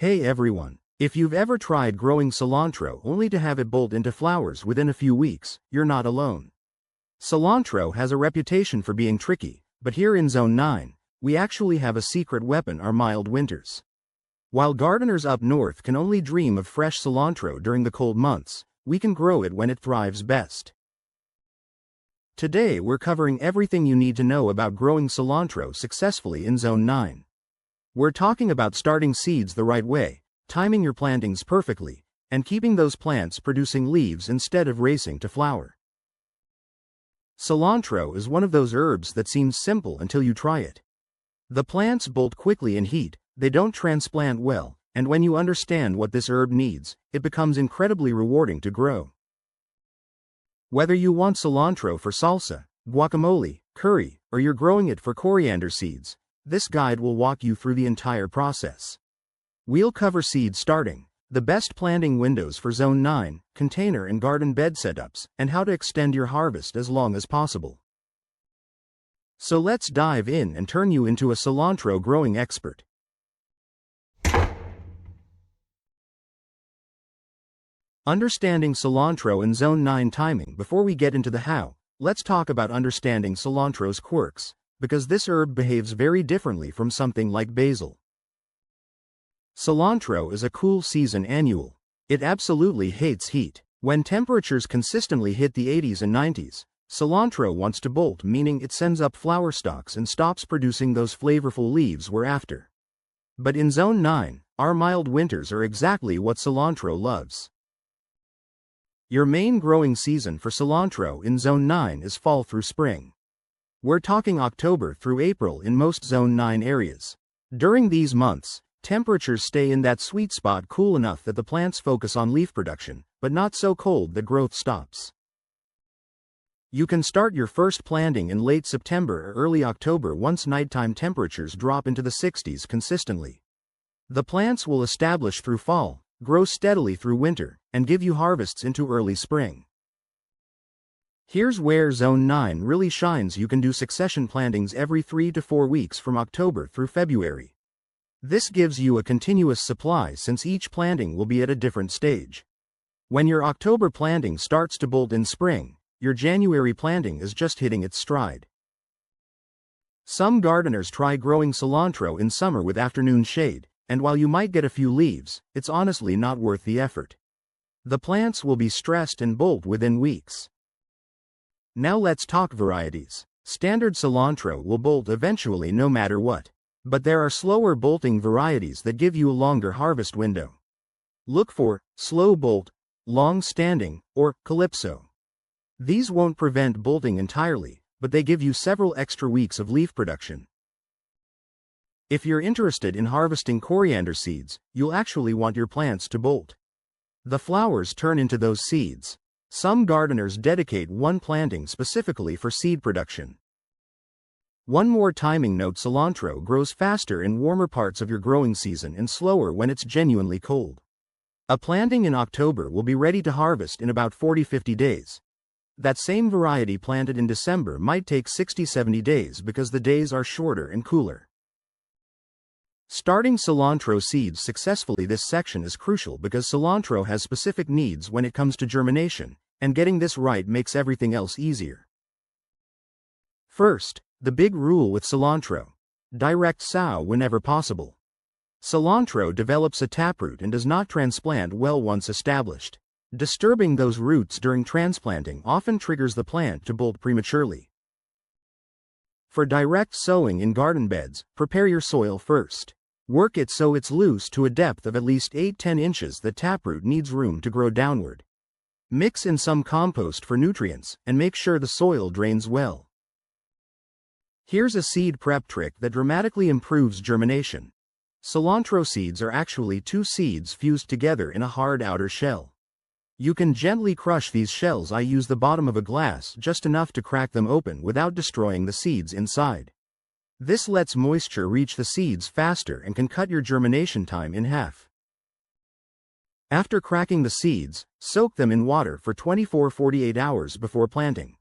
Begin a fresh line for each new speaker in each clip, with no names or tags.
Hey everyone, if you've ever tried growing cilantro only to have it bolt into flowers within a few weeks, you're not alone. Cilantro has a reputation for being tricky, but here in Zone 9, we actually have a secret weapon: our mild winters. While gardeners up north can only dream of fresh cilantro during the cold months, we can grow it when it thrives best. Today we're covering everything you need to know about growing cilantro successfully in Zone 9. We're talking about starting seeds the right way, timing your plantings perfectly, and keeping those plants producing leaves instead of racing to flower. Cilantro is one of those herbs that seems simple until you try it. The plants bolt quickly in heat, they don't transplant well, and when you understand what this herb needs, it becomes incredibly rewarding to grow. Whether you want cilantro for salsa, guacamole, curry, or you're growing it for coriander seeds, this guide will walk you through the entire process. We'll cover seed starting, the best planting windows for Zone 9, container and garden bed setups, and how to extend your harvest as long as possible. So let's dive in and turn you into a cilantro growing expert. Understanding cilantro and Zone 9 timing. Before we get into the how, let's talk about understanding cilantro's quirks, because this herb behaves very differently from something like basil. Cilantro is a cool season annual. It absolutely hates heat. When temperatures consistently hit the 80s and 90s, cilantro wants to bolt, meaning it sends up flower stalks and stops producing those flavorful leaves we're after. But in Zone 9, our mild winters are exactly what cilantro loves. Your main growing season for cilantro in Zone 9 is fall through spring. We're talking October through April in most Zone 9 areas. During these months, temperatures stay in that sweet spot, cool enough that the plants focus on leaf production, but not so cold that growth stops. You can start your first planting in late September or early October once nighttime temperatures drop into the 60s consistently. The plants will establish through fall, grow steadily through winter, and give you harvests into early spring. Here's where Zone 9 really shines. You can do succession plantings every 3 to 4 weeks from October through February. This gives you a continuous supply since each planting will be at a different stage. When your October planting starts to bolt in spring, your January planting is just hitting its stride. Some gardeners try growing cilantro in summer with afternoon shade, and while you might get a few leaves, it's honestly not worth the effort. The plants will be stressed and bolt within weeks. Now let's talk varieties. Standard cilantro will bolt eventually no matter what. But there are slower bolting varieties that give you a longer harvest window. Look for slow bolt, long standing, or calypso. These won't prevent bolting entirely, but they give you several extra weeks of leaf production. If you're interested in harvesting coriander seeds, you'll actually want your plants to bolt. The flowers turn into those seeds. Some gardeners dedicate one planting specifically for seed production. One more timing note: cilantro grows faster in warmer parts of your growing season and slower when it's genuinely cold. A planting in October will be ready to harvest in about 40-50 days. That same variety planted in December might take 60-70 days because the days are shorter and cooler. Starting cilantro seeds successfully. This section is crucial because cilantro has specific needs when it comes to germination, and getting this right makes everything else easier. First, the big rule with cilantro: direct sow whenever possible. Cilantro develops a taproot and does not transplant well once established. Disturbing those roots during transplanting often triggers the plant to bolt prematurely. For direct sowing in garden beds, prepare your soil first. Work it so it's loose to a depth of at least 8-10 inches. The taproot needs room to grow downward. Mix in some compost for nutrients, and make sure the soil drains well. Here's a seed prep trick that dramatically improves germination. Cilantro seeds are actually two seeds fused together in a hard outer shell. You can gently crush these shells. I use the bottom of a glass, just enough to crack them open without destroying the seeds inside. This lets moisture reach the seeds faster and can cut your germination time in half. After cracking the seeds, soak them in water for 24-48 hours before planting.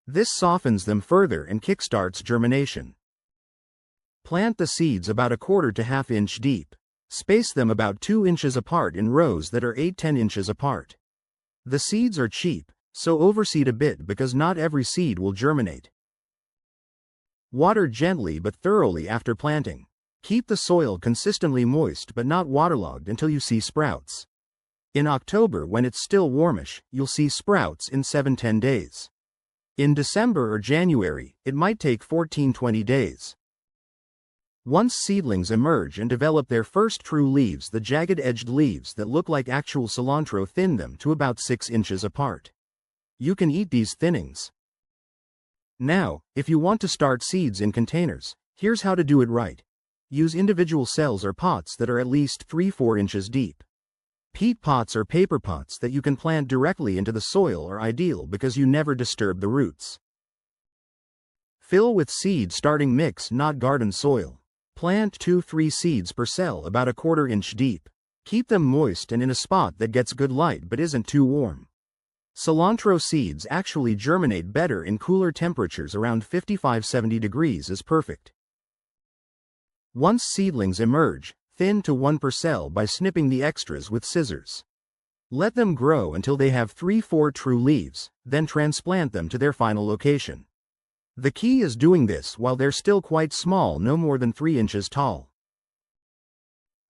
This softens them further and kickstarts germination. Plant the seeds about 1/4 to 1/2 inch deep. Space them about 2 inches apart in rows that are 8–10 inches apart. The seeds are cheap, so overseed a bit because not every seed will germinate. Water gently but thoroughly after planting. Keep the soil consistently moist but not waterlogged until you see sprouts. In October, when it's still warmish, you'll see sprouts in 7–10 days. In December or January, it might take 14–20 days. Once seedlings emerge and develop their first true leaves, the jagged-edged leaves that look like actual cilantro, thin them to about 6 inches apart. You can eat these thinnings. Now, if you want to start seeds in containers, here's how to do it right. Use individual cells or pots that are at least 3–4 inches deep. Peat pots or paper pots that you can plant directly into the soil are ideal because you never disturb the roots. Fill with seed starting mix, not garden soil. Plant 2–3 seeds per cell about 1/4 inch deep. Keep them moist and in a spot that gets good light but isn't too warm. Cilantro seeds actually germinate better in cooler temperatures. Around 55–70 degrees is perfect. Once seedlings emerge, thin to 1 per cell by snipping the extras with scissors. Let them grow until they have 3–4 true leaves, then transplant them to their final location. The key is doing this while they're still quite small, no more than 3 inches tall.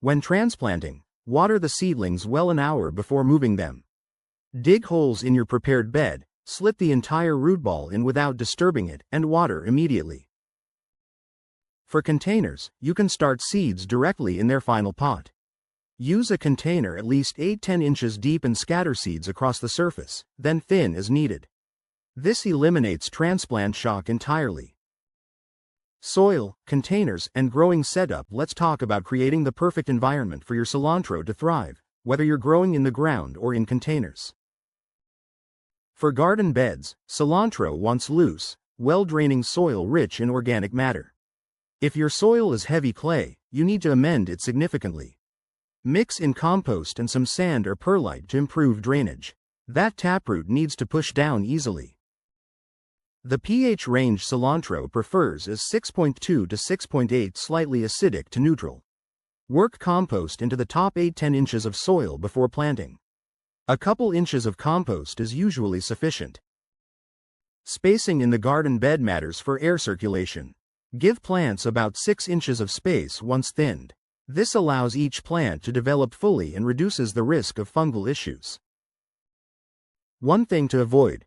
When transplanting, water the seedlings well an hour before moving them. Dig holes in your prepared bed, slip the entire root ball in without disturbing it, and water immediately. For containers, you can start seeds directly in their final pot. Use a container at least 8–10 inches deep and scatter seeds across the surface, then thin as needed. This eliminates transplant shock entirely. Soil, containers, and growing setup. Let's talk about creating the perfect environment for your cilantro to thrive, whether you're growing in the ground or in containers. For garden beds, cilantro wants loose, well-draining soil rich in organic matter. If your soil is heavy clay, you need to amend it significantly. Mix in compost and some sand or perlite to improve drainage. That taproot needs to push down easily. The pH range cilantro prefers is 6.2 to 6.8, slightly acidic to neutral. Work compost into the top 8–10 inches of soil before planting. A couple inches of compost is usually sufficient. Spacing in the garden bed matters for air circulation. Give plants about 6 inches of space once thinned. This allows each plant to develop fully and reduces the risk of fungal issues. One thing to avoid: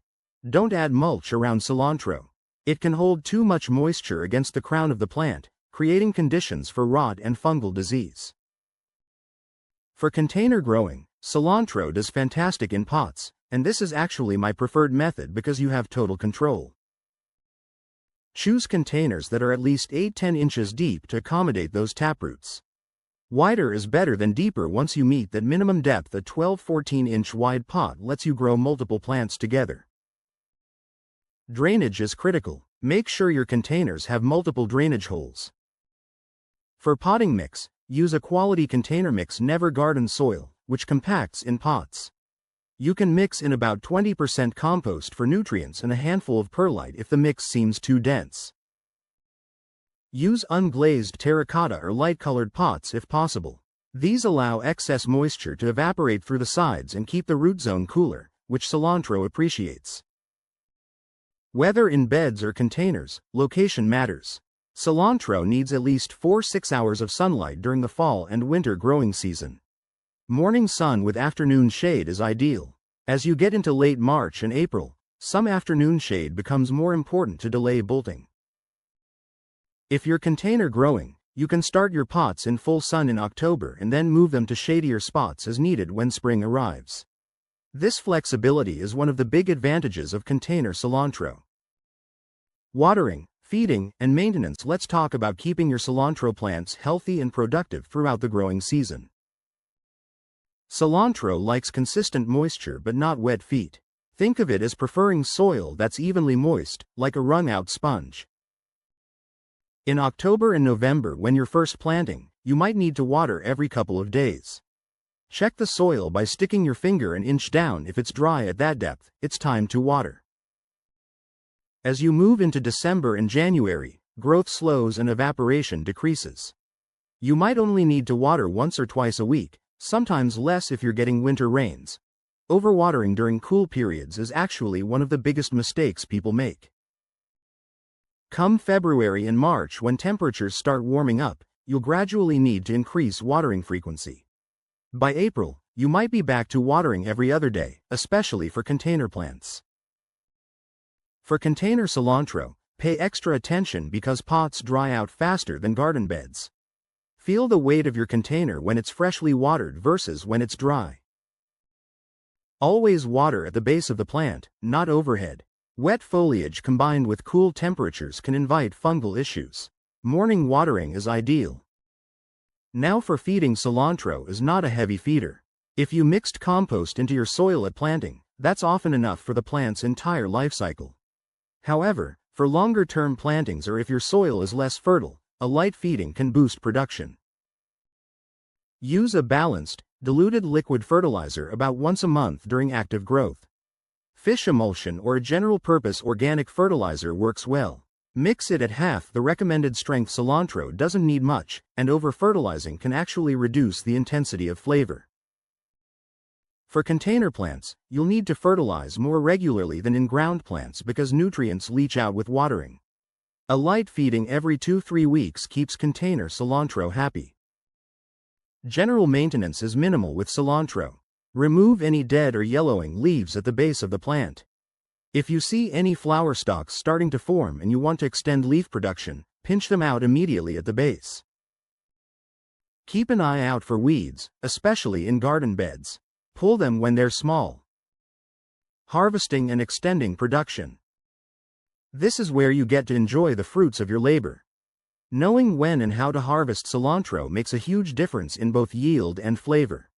don't add mulch around cilantro. It can hold too much moisture against the crown of the plant, creating conditions for rot and fungal disease. For container growing, cilantro does fantastic in pots, and this is actually my preferred method because you have total control. Choose containers that are at least 8–10 inches deep to accommodate those taproots. Wider is better than deeper once you meet that minimum depth. A 12–14 inch wide pot lets you grow multiple plants together. Drainage is critical. Make sure your containers have multiple drainage holes. For potting mix, use a quality container mix, never garden soil, which compacts in pots. You can mix in about 20% compost for nutrients and a handful of perlite if the mix seems too dense. Use unglazed terracotta or light-colored pots if possible. These allow excess moisture to evaporate through the sides and keep the root zone cooler, which cilantro appreciates. Whether in beds or containers, location matters. Cilantro needs at least 4–6 hours of sunlight during the fall and winter growing season. Morning sun with afternoon shade is ideal. As you get into late March and April, some afternoon shade becomes more important to delay bolting. If you're container growing, you can start your pots in full sun in October and then move them to shadier spots as needed when spring arrives. This flexibility is one of the big advantages of container cilantro. Watering, feeding, and maintenance. Let's talk about keeping your cilantro plants healthy and productive throughout the growing season. Cilantro likes consistent moisture but not wet feet. Think of it as preferring soil that's evenly moist, like a wrung-out sponge. In October and November, when you're first planting, you might need to water every couple of days. Check the soil by sticking your finger an inch down. If it's dry at that depth, it's time to water. As you move into December and January, growth slows and evaporation decreases. You might only need to water once or twice a week, sometimes less if you're getting winter rains. Overwatering during cool periods is actually one of the biggest mistakes people make. Come February and March, when temperatures start warming up, you'll gradually need to increase watering frequency. By April, you might be back to watering every other day, especially for container plants. For container cilantro, pay extra attention because pots dry out faster than garden beds. Feel the weight of your container when it's freshly watered versus when it's dry. Always water at the base of the plant, not overhead. Wet foliage combined with cool temperatures can invite fungal issues. Morning watering is ideal. Now for feeding. Cilantro is not a heavy feeder. If you mixed compost into your soil at planting, that's often enough for the plant's entire life cycle. However, for longer-term plantings or if your soil is less fertile, a light feeding can boost production. Use a balanced, diluted liquid fertilizer about once a month during active growth. Fish emulsion or a general-purpose organic fertilizer works well. Mix it at half the recommended strength. Cilantro doesn't need much, and over-fertilizing can actually reduce the intensity of flavor. For container plants, you'll need to fertilize more regularly than in-ground plants because nutrients leach out with watering. A light feeding every 2-3 weeks keeps container cilantro happy. General maintenance is minimal with cilantro. Remove any dead or yellowing leaves at the base of the plant. If you see any flower stalks starting to form and you want to extend leaf production, pinch them out immediately at the base. Keep an eye out for weeds, especially in garden beds. Pull them when they're small. Harvesting and extending production. This is where you get to enjoy the fruits of your labor. Knowing when and how to harvest cilantro makes a huge difference in both yield and flavor.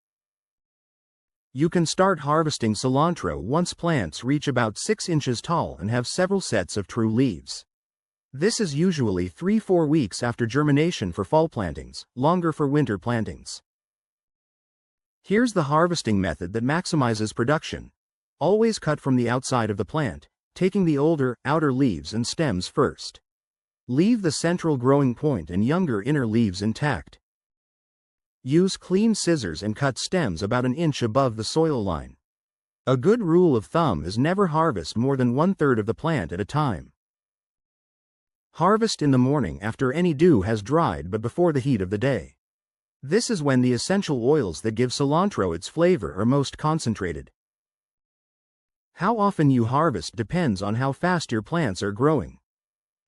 You can start harvesting cilantro once plants reach about 6 inches tall and have several sets of true leaves. This is usually 3-4 weeks after germination for fall plantings, longer for winter plantings. Here's the harvesting method that maximizes production. Always cut from the outside of the plant, taking the older, outer leaves and stems first. Leave the central growing point and younger inner leaves intact. Use clean scissors and cut stems about an inch above the soil line. A good rule of thumb is never harvest more than 1/3 of the plant at a time. Harvest in the morning after any dew has dried but before the heat of the day. This is when the essential oils that give cilantro its flavor are most concentrated. How often you harvest depends on how fast your plants are growing.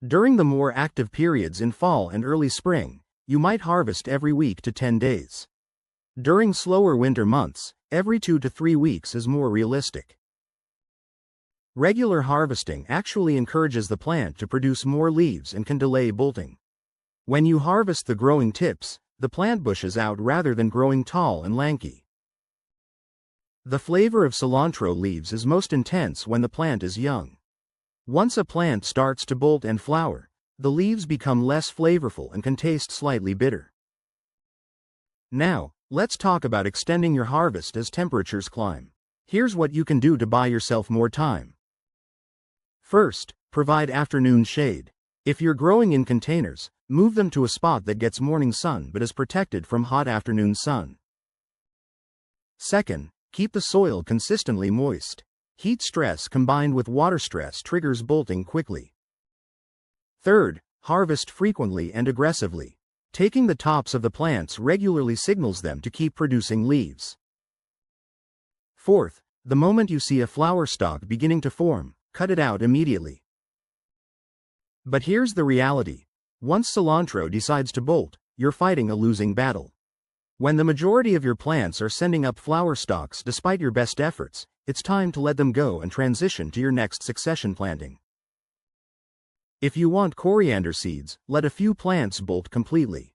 During the more active periods in fall and early spring, you might harvest every week to 10 days. During slower winter months, every 2 to 3 weeks is more realistic. Regular harvesting actually encourages the plant to produce more leaves and can delay bolting. When you harvest the growing tips, the plant bushes out rather than growing tall and lanky. The flavor of cilantro leaves is most intense when the plant is young. Once a plant starts to bolt and flower, the leaves become less flavorful and can taste slightly bitter. Now, let's talk about extending your harvest as temperatures climb. Here's what you can do to buy yourself more time. First, provide afternoon shade. If you're growing in containers, move them to a spot that gets morning sun but is protected from hot afternoon sun. Second, keep the soil consistently moist. Heat stress combined with water stress triggers bolting quickly. Third, harvest frequently and aggressively. Taking the tops of the plants regularly signals them to keep producing leaves. Fourth, the moment you see a flower stalk beginning to form, cut it out immediately. But here's the reality. Once cilantro decides to bolt, you're fighting a losing battle. When the majority of your plants are sending up flower stalks despite your best efforts, it's time to let them go and transition to your next succession planting. If you want coriander seeds, let a few plants bolt completely.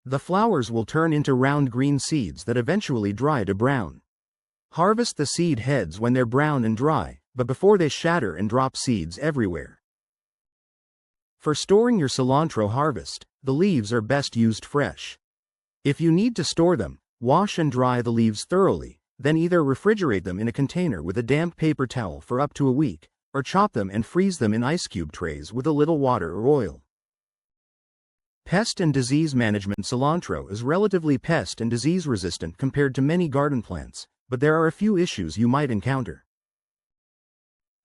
The flowers will turn into round green seeds that eventually dry to brown. Harvest the seed heads when they're brown and dry, but before they shatter and drop seeds everywhere. For storing your cilantro harvest, the leaves are best used fresh. If you need to store them, wash and dry the leaves thoroughly, then either refrigerate them in a container with a damp paper towel for up to a week, or chop them and freeze them in ice cube trays with a little water or oil. Pest and disease management. Cilantro is relatively pest and disease resistant compared to many garden plants, but there are a few issues you might encounter.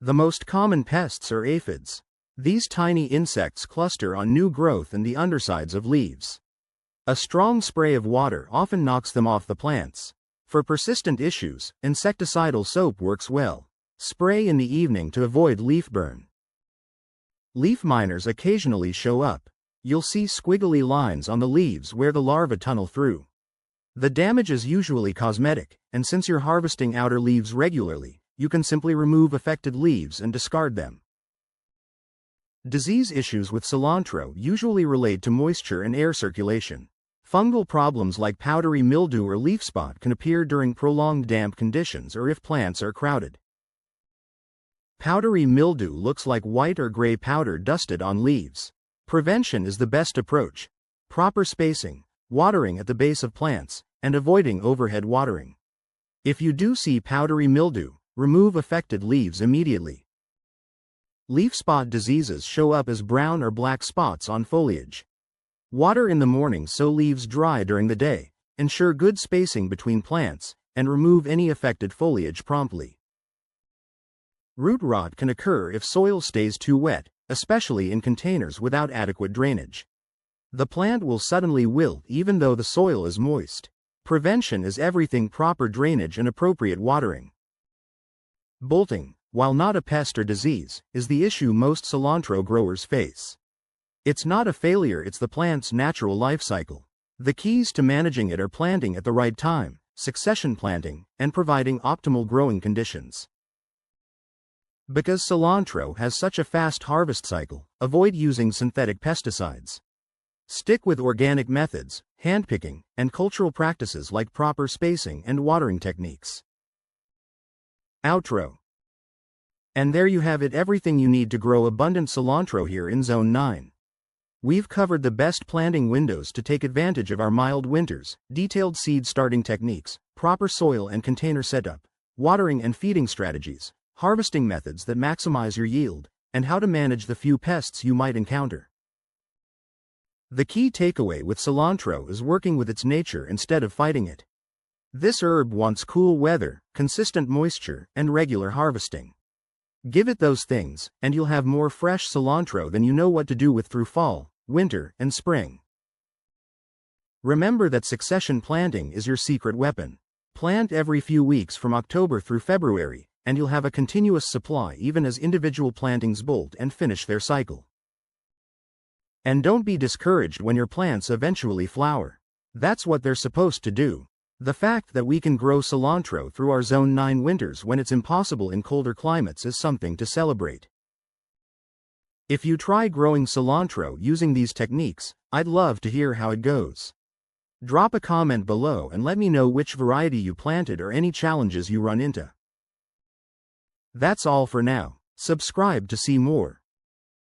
The most common pests are aphids. These tiny insects cluster on new growth and the undersides of leaves. A strong spray of water often knocks them off the plants. For persistent issues, insecticidal soap works well. Spray in the evening to avoid leaf burn. Leaf miners occasionally show up. You'll see squiggly lines on the leaves where the larvae tunnel through. The damage is usually cosmetic, and since you're harvesting outer leaves regularly, you can simply remove affected leaves and discard them. Disease issues with cilantro usually relate to moisture and air circulation. Fungal problems like powdery mildew or leaf spot can appear during prolonged damp conditions or if plants are crowded. Powdery mildew looks like white or gray powder dusted on leaves. Prevention is the best approach. Proper spacing, watering at the base of plants, and avoiding overhead watering. If you do see powdery mildew, remove affected leaves immediately. Leaf spot diseases show up as brown or black spots on foliage. Water in the morning so leaves dry during the day, ensure good spacing between plants, and remove any affected foliage promptly. Root rot can occur if soil stays too wet, especially in containers without adequate drainage. The plant will suddenly wilt even though the soil is moist. Prevention is everything: proper drainage and appropriate watering. Bolting, while not a pest or disease, is the issue most cilantro growers face. It's not a failure, it's the plant's natural life cycle. The keys to managing it are planting at the right time, succession planting, and providing optimal growing conditions. Because cilantro has such a fast harvest cycle, avoid using synthetic pesticides. Stick with organic methods, handpicking, and cultural practices like proper spacing and watering techniques. Outro. And there you have it, everything you need to grow abundant cilantro here in Zone 9. We've covered the best planting windows to take advantage of our mild winters, detailed seed starting techniques, proper soil and container setup, watering and feeding strategies, harvesting methods that maximize your yield, and how to manage the few pests you might encounter. The key takeaway with cilantro is working with its nature instead of fighting it. This herb wants cool weather, consistent moisture, and regular harvesting. Give it those things, and you'll have more fresh cilantro than you know what to do with through fall, winter, and spring. Remember that succession planting is your secret weapon. Plant every few weeks from October through February, and you'll have a continuous supply even as individual plantings bolt and finish their cycle. And don't be discouraged when your plants eventually flower. That's what they're supposed to do. The fact that we can grow cilantro through our Zone 9 winters when it's impossible in colder climates is something to celebrate. If you try growing cilantro using these techniques, I'd love to hear how it goes. Drop a comment below and let me know which variety you planted or any challenges you run into. That's all for now. Subscribe to see more.